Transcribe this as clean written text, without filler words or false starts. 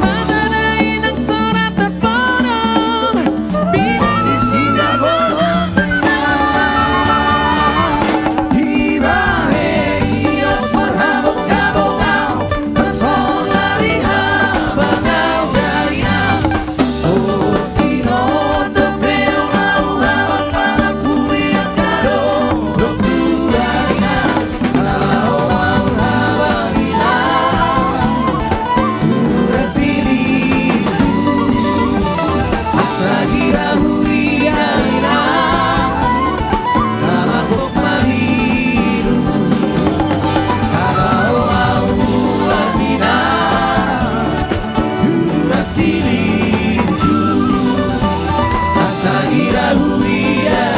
Matanain ang surat at parang pinanisin ako. Iba iyo parhabog-habog personali habang gaya. Oh, tinondo pero nauhawak mga puwi ang karo. Buhay na alaw ang habang ilang durasili. Asa girahui ang ilang nalapok marilu. Alaw ang buhay na durasili. Asa girahui ang